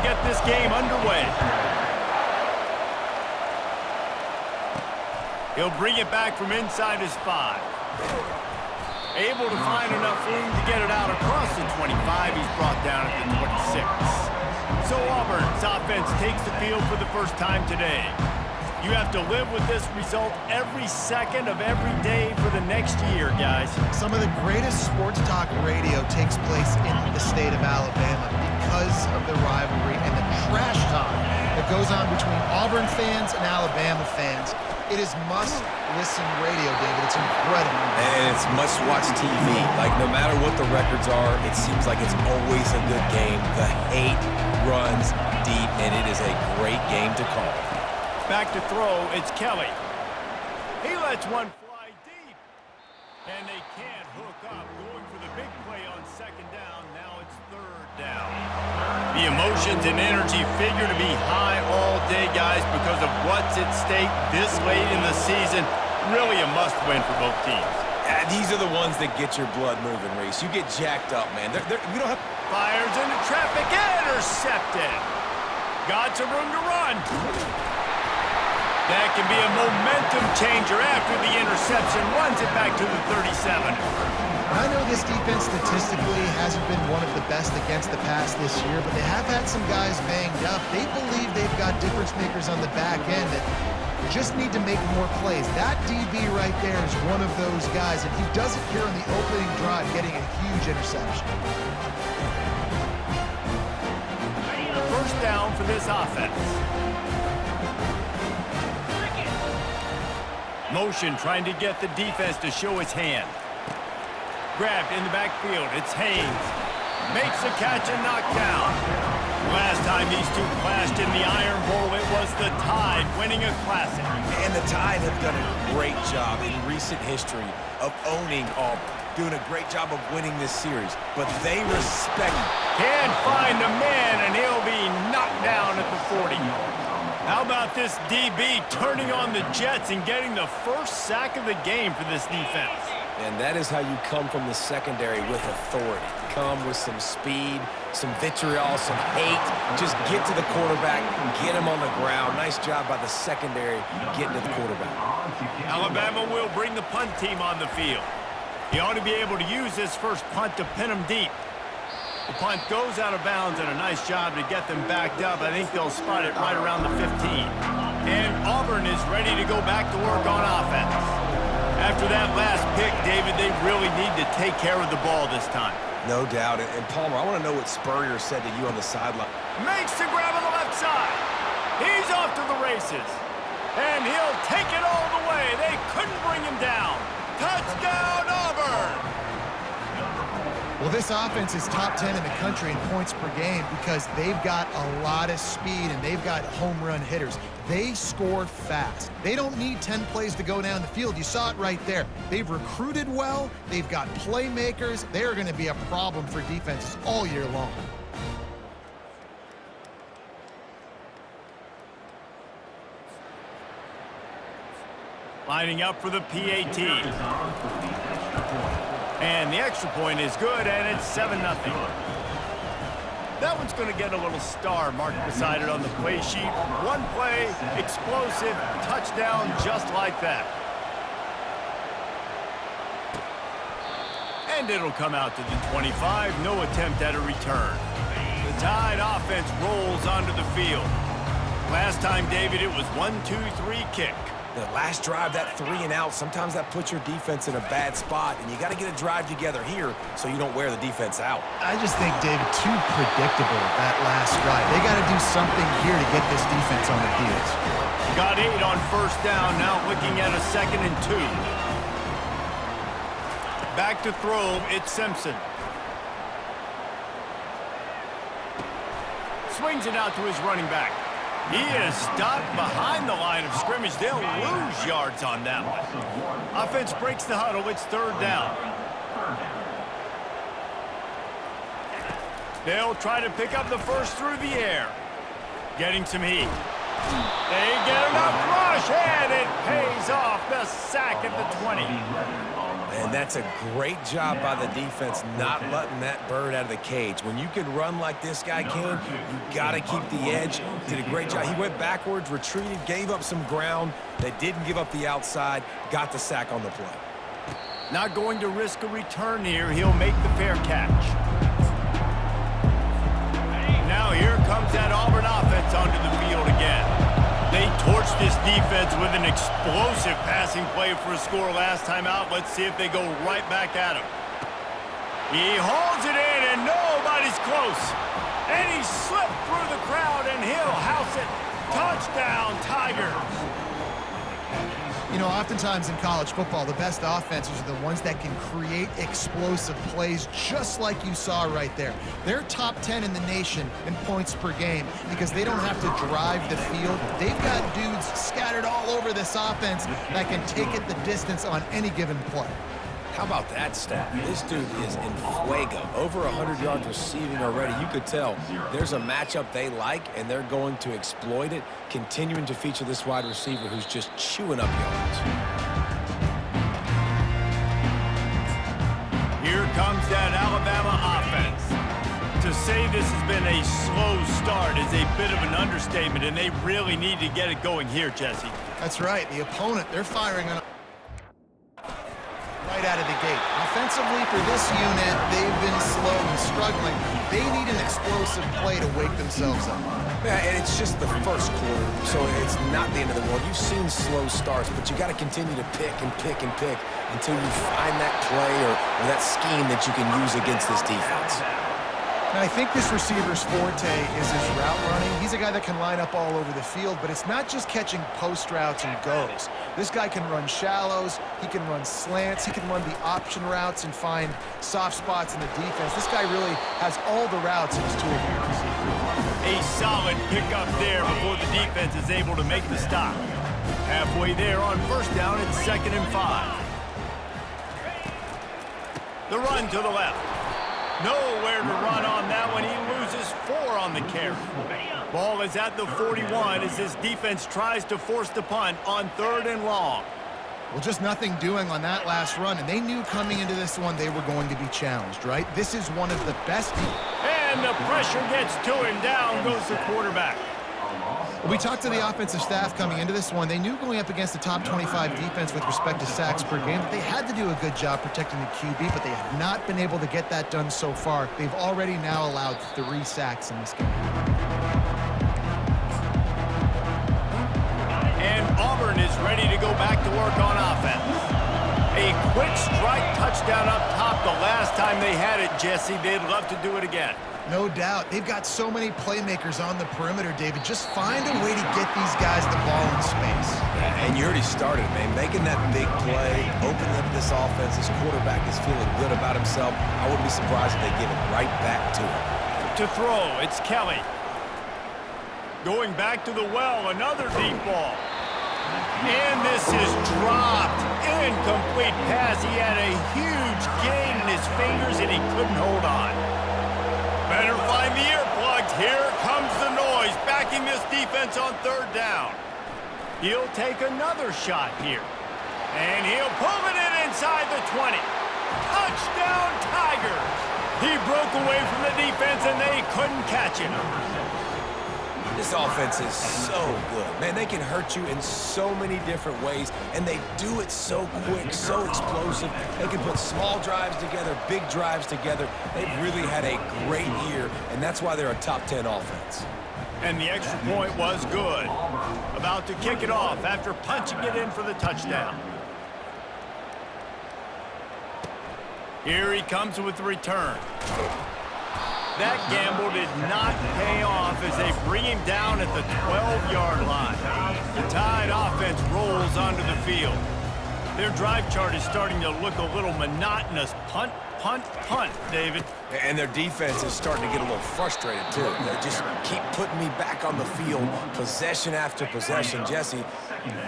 get this game underway. He'll bring it back from inside his 5. Able to find enough room to get it out across the 25. He's brought down at the 26. So Auburn's offense takes the field for the first time today. You have to live with this result every second of every day for the next year, guys. Some of the greatest sports talk radio takes place in the state of Alabama because of the rivalry and the trash talk that goes on between Auburn fans and Alabama fans. It is must-listen radio, David. It's incredible. And it's must-watch TV. Like, no matter what the records are, it seems like it's always a good game. The hate runs deep, and it is a great game to call. Back to throw, it's Kelly. He lets one fly deep. And they can't hook up. Going for the big play on second down. Now it's third down. The emotions and energy figure to be high all day, guys, because of what's at stake this late in the season. Really a must-win for both teams. These are the ones that get your blood moving, Reese. You get jacked up, man. We don't have... Fires into traffic. Intercepted. Got some room to run. That can be a momentum changer after the interception. Runs it back to the 37. I know this defense statistically hasn't been one of the best against the pass this year, but they have had some guys banged up. They believe they've got difference makers on the back end that just need to make more plays. That DB right there is one of those guys, and he does it here on the opening drive, getting a huge interception. First down for this offense. Motion trying to get the defense to show his hand. Grabbed in the backfield. It's Haynes. Makes a catch and knocked down. Last time these two clashed in the Iron Bowl, it was the Tide winning a classic. And the Tide have done a great job in recent history of owning Auburn. Doing a great job of winning this series. But they respect him. Can't find a man, and he'll be knocked down at the 40. How about this DB turning on the Jets and getting the first sack of the game for this defense? And that is how you come from the secondary with authority. Come with some speed, some vitriol, some hate. Just get to the quarterback, get him on the ground. Nice job by the secondary getting to the quarterback. Alabama will bring the punt team on the field. He ought to be able to use this first punt to pin him deep. The punt goes out of bounds, and a nice job to get them backed up. I think they'll spot it right around the 15. And Auburn is ready to go back to work on offense. After that last pick, David, they really need to take care of the ball this time. No doubt. And Palmer, I want to know what Spurrier said to you on the sideline. Makes the grab on the left side. He's off to the races. And he'll take it all the way. They couldn't bring him down. Touchdown, Auburn! Well, this offense is top 10 in the country in points per game because they've got a lot of speed and they've got home run hitters. They score fast. They don't need 10 plays to go down the field. You saw it right there. They've recruited well. They've got playmakers. They're going to be a problem for defenses all year long. Lining up for the PAT. And the extra point is good, and it's 7-0. That one's going to get a little star marked beside it on the play sheet. One play, explosive, touchdown just like that. And it'll come out to the 25. No attempt at a return. The Tide offense rolls onto the field. Last time, David, it was 1-2-3 kick. The last drive, that 3 and out, sometimes that puts your defense in a bad spot, and you got to get a drive together here so you don't wear the defense out. I just think, David, too predictable that last drive. They got to do something here to get this defense on their heels. Got 8 on first down, now looking at a 2nd and 2. Back to throw, it's Simpson. Swings it out to his running back. He is stopped behind the line of scrimmage. They'll lose yards on that one. Offense breaks the huddle. It's 3rd down. They'll try to pick up the first through the air. Getting some heat. They get enough rush, and it pays off. The sack at the 20. And that's a great job by the defense not letting that bird out of the cage. When you can run like this guy can, you got to keep the edge. Did a great job. He went backwards, retreated, gave up some ground. They didn't give up the outside, got the sack on the play. Not going to risk a return here. He'll make the fair catch. Now here comes that Auburn offense onto the field again. They torched this defense with an explosive passing play for a score last time out. Let's see if they go right back at him. He holds it in, and nobody's close. And he slipped through the crowd, and he'll house it. Touchdown, Tigers. You know, oftentimes in college football, the best offenses are the ones that can create explosive plays just like you saw right there. They're top 10 in the nation in points per game because they don't have to drive the field. They've got dudes scattered all over this offense that can take it the distance on any given play. How about that stat? This dude is in fuego. Over 100 yards receiving already. You could tell there's a matchup they like, and they're going to exploit it, continuing to feature this wide receiver who's just chewing up yards. Here comes that Alabama offense. To say this has been a slow start is a bit of an understatement, and they really need to get it going here, Jesse. That's right. The opponent, they're firing on right out of the gate. Offensively for this unit, they've been slow and struggling. They need an explosive play to wake themselves up. Yeah, and it's just the first quarter, so it's not the end of the world. You've seen slow starts, but you got to continue to pick and pick and pick until you find that play or that scheme that you can use against this defense. And I think this receiver's forte is his route running. He's a guy that can line up all over the field, but it's not just catching post routes and goes. This guy can run shallows, he can run slants, he can run the option routes and find soft spots in the defense. This guy really has all the routes in his toolbox. A solid pickup there before the defense is able to make the stop. Halfway there on first down, it's 2nd and 5. The run to the left. Nowhere to run on that one. He loses 4 on the carry. Ball is at the 41 as this defense tries to force the punt on 3rd and long. Well, just nothing doing on that last run, and they knew coming into this one they were going to be challenged, right? This is one of the best. And the pressure gets to him. Down goes the quarterback. We talked to the offensive staff coming into this one. They knew going up against the top 25 defense with respect to sacks per game that they had to do a good job protecting the QB, but they have not been able to get that done so far. They've already now allowed 3 sacks in this game. And Auburn is ready to go back to work on offense. A quick strike touchdown up top the last time they had it, Jesse. They'd love to do it again. No doubt. They've got so many playmakers on the perimeter, David. Just find a way to get these guys the ball in space. Yeah, and you already started, man. Making that big play, opening up this offense. This quarterback is feeling good about himself. I wouldn't be surprised if they give it right back to him. To throw, it's Kelly. Going back to the well, another deep ball. And this is dropped. Incomplete pass. He had a huge gain in his fingers, and he couldn't hold on. Better find the earplugs. Here comes the noise, backing this defense on 3rd down. He'll take another shot here. And he'll pull it in inside the 20. Touchdown, Tigers! He broke away from the defense, and they couldn't catch him. This offense is so good. Man, they can hurt you in so many different ways, and they do it so quick, so explosive. They can put small drives together, big drives together. They've really had a great year, and that's why they're a top 10 offense. And the extra point was good. About to kick it off after punching it in for the touchdown. Here he comes with the return. That gamble did not pay off as they bring him down at the 12-yard line. The Tide offense rolls onto the field. Their drive chart is starting to look a little monotonous. Punt, punt, punt, David. And their defense is starting to get a little frustrated, too. They just keep putting me back on the field, possession after possession. Jesse,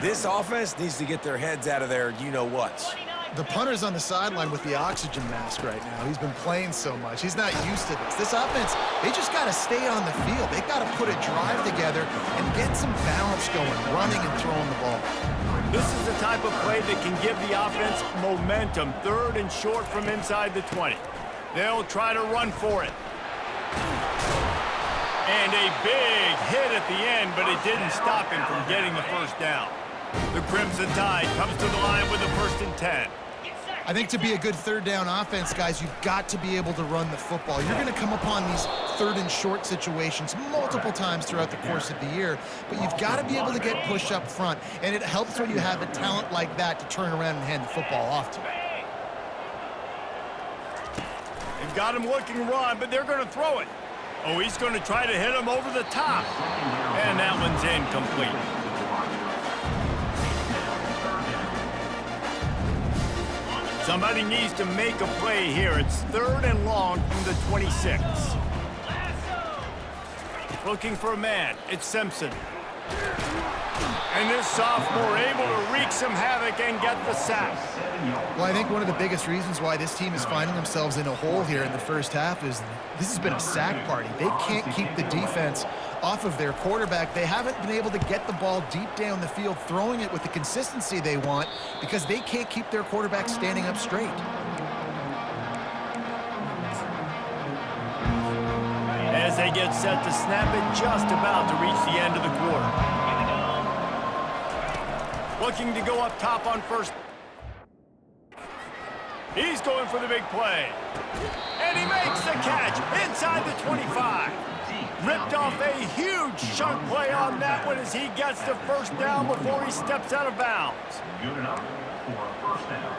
this offense needs to get their heads out of their you-know-whats. The punter's on the sideline with the oxygen mask right now. He's been playing so much. He's not used to this. This offense, they just got to stay on the field. They got to put a drive together and get some balance going, running and throwing the ball. This is the type of play that can give the offense momentum. 3rd and short from inside the 20. They'll try to run for it. And a big hit at the end, but it didn't stop him from getting the first down. The Crimson Tide comes to the line with a 1st and 10. I think to be a good 3rd down offense, guys, you've got to be able to run the football. You're going to come upon these 3rd and short situations multiple times throughout the course of the year, but you've got to be able to get push up front, and it helps when you have a talent like that to turn around and hand the football off to. They've got him looking run, but they're going to throw it. Oh, he's going to try to hit him over the top. And that one's incomplete. Somebody needs to make a play here. It's 3rd and long from the 26. Looking for a man. It's Simpson. And this sophomore able to wreak some havoc and get the sack. Well, I think one of the biggest reasons why this team is finding themselves in a hole here in the first half is this has been a sack party. They can't keep the defense off of their quarterback. They haven't been able to get the ball deep down the field, throwing it with the consistency they want because they can't keep their quarterback standing up straight. As they get set to snap it, just about to reach the end of the quarter. Looking to go up top on 1st. He's going for the big play. And he makes the catch inside the 25. Ripped off a huge chunk play on that one as he gets the 1st down before he steps out of bounds. Good enough for a 1st down.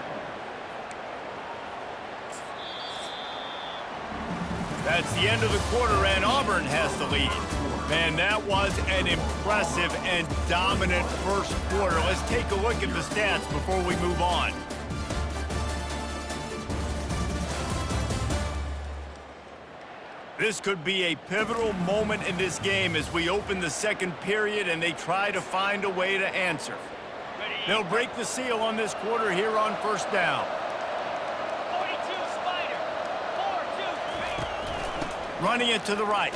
That's the end of the quarter, and Auburn has the lead. Man, that was an impressive and dominant first quarter. Let's take a look at the stats before we move on. This could be a pivotal moment in this game as we open the 2nd period and they try to find a way to answer. They'll break the seal on this quarter here on 1st down. 42 Spider. 4-2. Running it to the right.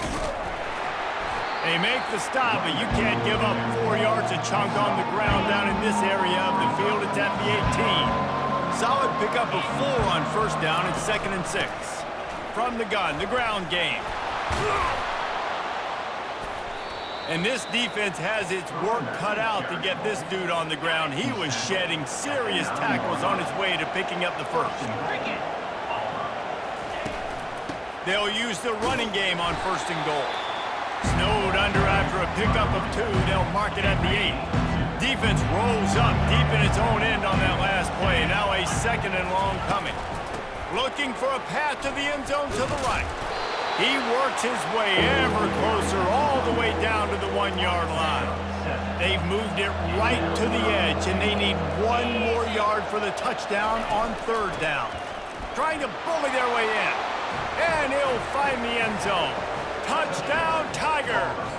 They make the stop, but you can't give up 4 yards a chunk on the ground down in this area of the field. It's at the 18. Solid pickup of 4 on 1st down and 2nd and 6. From the gun, the ground game. And this defense has its work cut out to get this dude on the ground. He was shedding serious tackles on his way to picking up the 1st. They'll use the running game on 1st and goal. Snowed under after a pickup of 2. They'll mark it at the 8. Defense rolls up deep in its own end on that last play. Now a 2nd and long coming. Looking for a path to the end zone to the right. He works his way ever closer all the way down to the 1-yard line. They've moved it right to the edge, and they need 1 more yard for the touchdown on 3rd down. Trying to bully their way in. And he'll find the end zone. Touchdown, Tigers!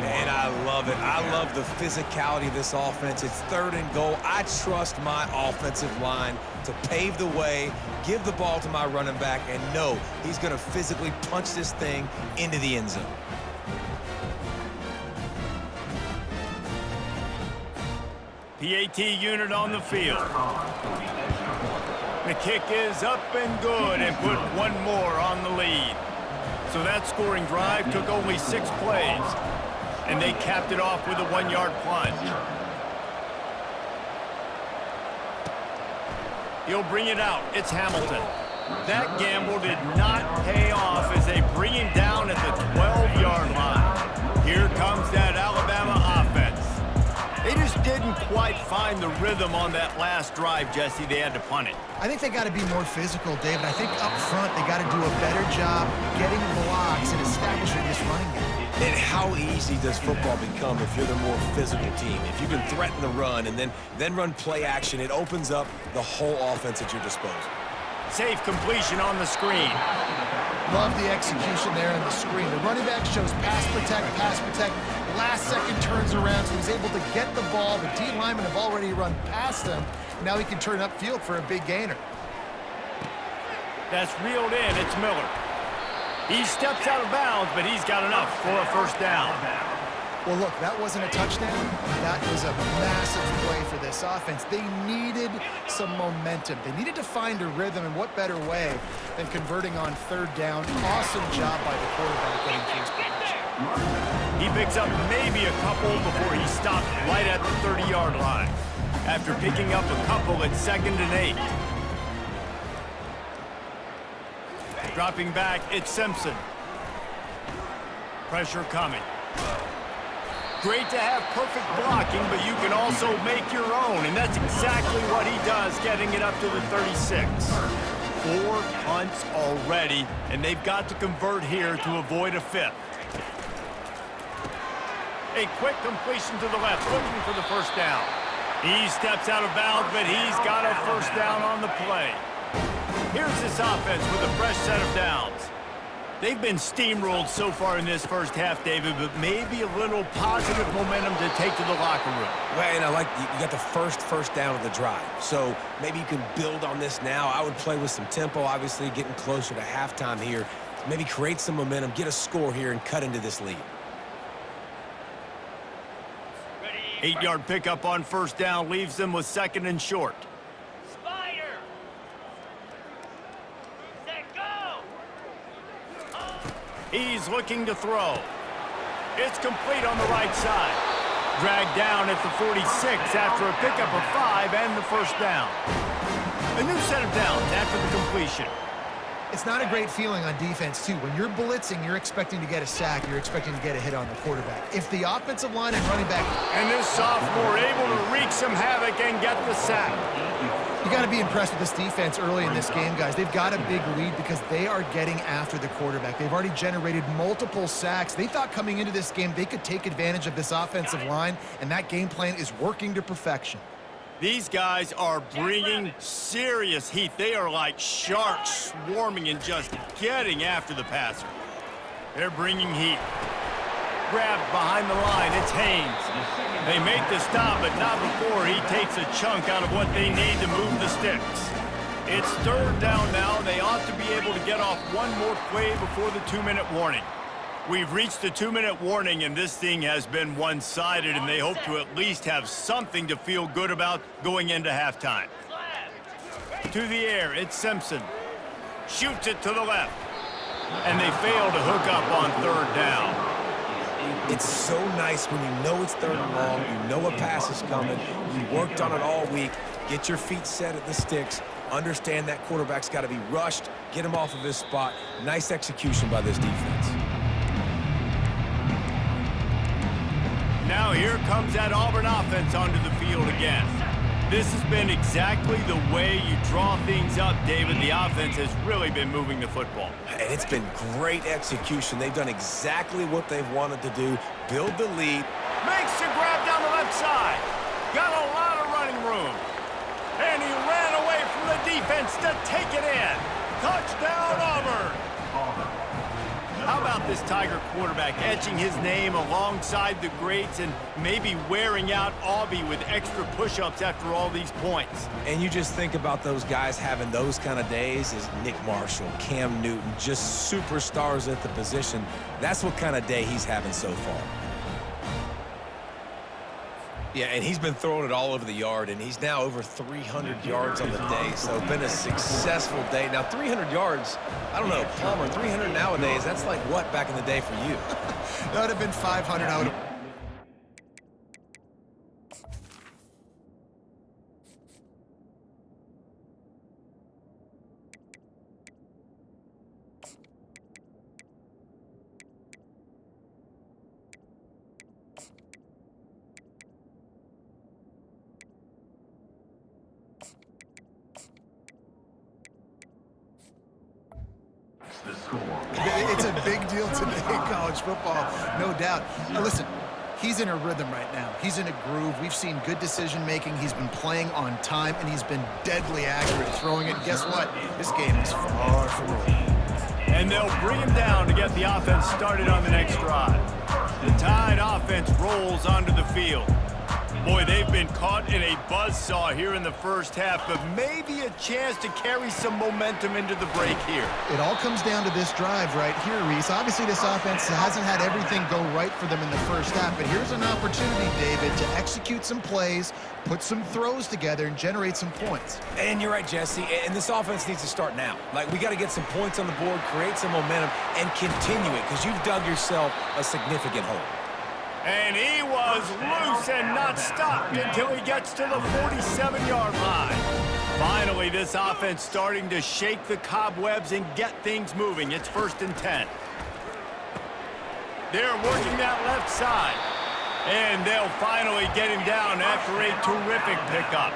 Man, I love it. I love the physicality of this offense. It's 3rd and goal. I trust my offensive line to pave the way, give the ball to my running back, and know he's going to physically punch this thing into the end zone. PAT unit on the field. The kick is up and good and put 1 more on the lead. So that scoring drive took only 6 plays. And they capped it off with a 1-yard plunge. He'll bring it out. It's Hamilton. That gamble did not pay off as they bring him down at the 12-yard line. Here comes that Alabama offense. They just didn't quite find the rhythm on that last drive, Jesse. They had to punt it. I think they got to be more physical, David. I think up front they got to do a better job getting blocks and establishing this running game. And how easy does football become if you're the more physical team? If you can threaten the run and then run play action, it opens up the whole offense at your disposal. Safe completion on the screen. Love the execution there on the screen. The running back shows pass protect. Last second turns around, so he's able to get the ball. The D linemen have already run past him, Now he can turn upfield for a big gainer. That's reeled in. It's Miller. He steps out of bounds, but he's got enough for a first down. Well, look, that wasn't a touchdown. That was a massive play for this offense. They needed some momentum. They needed to find a rhythm, and what better way than converting on third down. Awesome job by the quarterback getting to his position. He picks up maybe a couple before he stopped right at the 30-yard line. After picking up a couple at 2nd and 8. Dropping back, it's Simpson. Pressure coming. Great to have perfect blocking, but you can also make your own, and that's exactly what he does, getting it up to the 36. 4 punts already, and they've got to convert here to avoid a 5th. A quick completion to the left, looking for the first down. He steps out of bounds, but he's got a first down on the play. Here's this offense with a fresh set of downs. They've been steamrolled so far in this first half, David, but maybe a little positive momentum to take to the locker room. Well, and I like you got the first down of the drive, so maybe you can build on this now. I would play with some tempo, obviously getting closer to halftime here. Maybe create some momentum, get a score here, and cut into this lead. 8-yard pickup on first down leaves them with 2nd and short. Spider. Set, go. He's looking to throw. It's complete on the right side. Dragged down at the 46 after a pickup of 5 and the first down. A new set of downs after the completion. It's not a great feeling on defense, too. When you're blitzing, you're expecting to get a sack. You're expecting to get a hit on the quarterback. If the offensive line and running back... And this sophomore able to wreak some havoc and get the sack. You got to be impressed with this defense early in this game, guys. They've got a big lead because they are getting after the quarterback. They've already generated multiple sacks. They thought coming into this game they could take advantage of this offensive line, and that game plan is working to perfection. These guys are bringing serious heat. They are like sharks swarming and just getting after the passer. They're bringing heat. Grabbed behind the line, it's Haynes. They make the stop, but not before he takes a chunk out of what they need to move the sticks. It's 3rd down now. They ought to be able to get off one more play before the 2-minute warning. We've reached the 2-minute warning, and this thing has been one-sided, and they hope to at least have something to feel good about going into halftime. To the air, it's Simpson. Shoots it to the left. And they fail to hook up on 3rd down. It's so nice when you know it's 3rd and long, you know a pass is coming, you worked on it all week, get your feet set at the sticks, understand that quarterback's got to be rushed, get him off of his spot. Nice execution by this defense. Now here comes that Auburn offense onto the field again. This has been exactly the way you draw things up, David. The offense has really been moving the football. And it's been great execution. They've done exactly what they've wanted to do, build the lead. Makes the grab down the left side. Got a lot of running room. And he ran away from the defense to take it in. Touchdown, Auburn. How about this Tiger quarterback etching his name alongside the greats and maybe wearing out Aubie with extra push-ups after all these points? And you just think about those guys having those kind of days as Nick Marshall, Cam Newton, just superstars at the position. That's what kind of day he's having so far. Yeah, and he's been throwing it all over the yard, and he's now over 300 yards on the day, so it's been a successful day. Now, 300 yards, I don't know, Palmer, 300 nowadays, that's like what back in the day for you? That would have been 500. I would have... It's a big deal today in college football, no doubt. Now listen, he's in a rhythm right now. He's in a groove. We've seen good decision-making. He's been playing on time, and he's been deadly accurate throwing it. Guess what? This game is far from over. And they'll bring him down to get the offense started on the next drive. The Tide offense rolls onto the field. Boy, they've been caught in a buzzsaw here in the first half, but maybe a chance to carry some momentum into the break here. It all comes down to this drive right here, Reese. Obviously, this offense hasn't had everything go right for them in the first half, but here's an opportunity, David, to execute some plays, put some throws together, and generate some points. And you're right, Jesse, and this offense needs to start now. Like, we got to get some points on the board, create some momentum, and continue it, because you've dug yourself a significant hole. And he was loose and not stopped until he gets to the 47-yard line. Finally, this offense starting to shake the cobwebs and get things moving. It's 1st and 10. They're working that left side. And they'll finally get him down after a terrific pickup.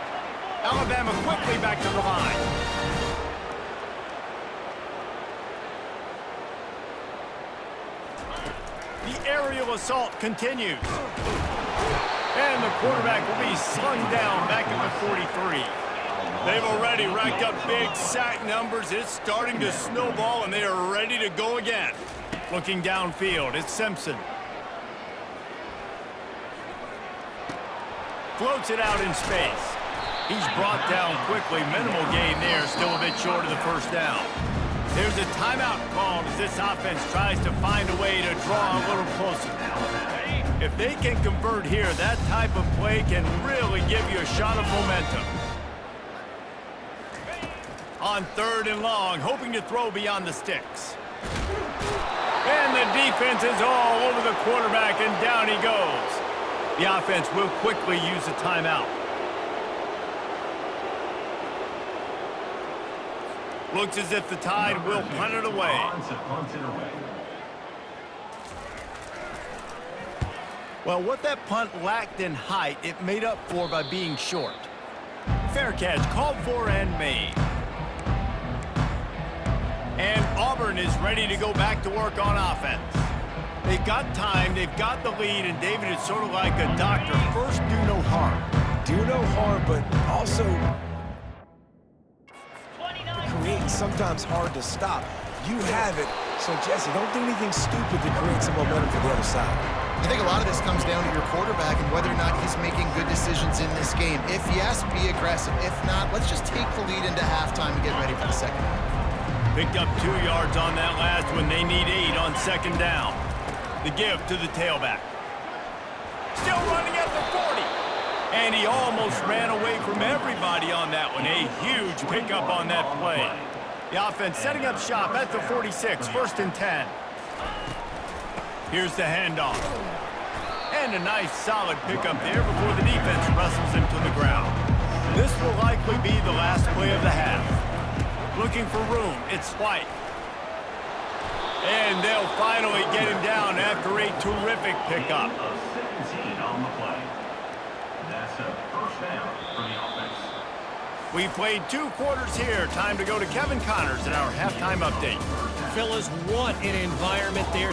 Alabama quickly back to the line. The aerial assault continues. And the quarterback will be slung down back at the 43. They've already racked up big sack numbers. It's starting to snowball, and they are ready to go again. Looking downfield, it's Simpson. Floats it out in space. He's brought down quickly. Minimal gain there, still a bit short of the first down. There's a timeout called as this offense tries to find a way to draw a little closer. If they can convert here, that type of play can really give you a shot of momentum. On 3rd and long, hoping to throw beyond the sticks. And the defense is all over the quarterback, and down he goes. The offense will quickly use a timeout. Looks as if the Tide will punt it away. Well, what that punt lacked in height, it made up for by being short. Fair catch called for and made. And Auburn is ready to go back to work on offense. They've got time, they've got the lead, and David is sort of like a doctor. First, do no harm. Do no harm, but also create sometimes hard to stop. You have it, so Jesse, don't do anything stupid to create some momentum for the other side. I think a lot of this comes down to your quarterback and whether or not he's making good decisions in this game. If yes, be aggressive. If not, let's just take the lead into halftime and get ready for the second half. Picked up 2 yards on that last one. They need 8 on 2nd down. The give to the tailback. Still running at the 40. And he almost ran away from everybody on that one. A huge pickup on that play. The offense setting up shop at the 46, 1st and 10. Here's the handoff. And a nice solid pickup there before the defense wrestles him to the ground. This will likely be the last play of the half. Looking for room, it's White. And they'll finally get him down after a terrific pickup. 17 on the play. That's a 1st down for the offense. We've played 2 quarters here. Time to go to Kevin Connors in our halftime update. Fellas, what an environment there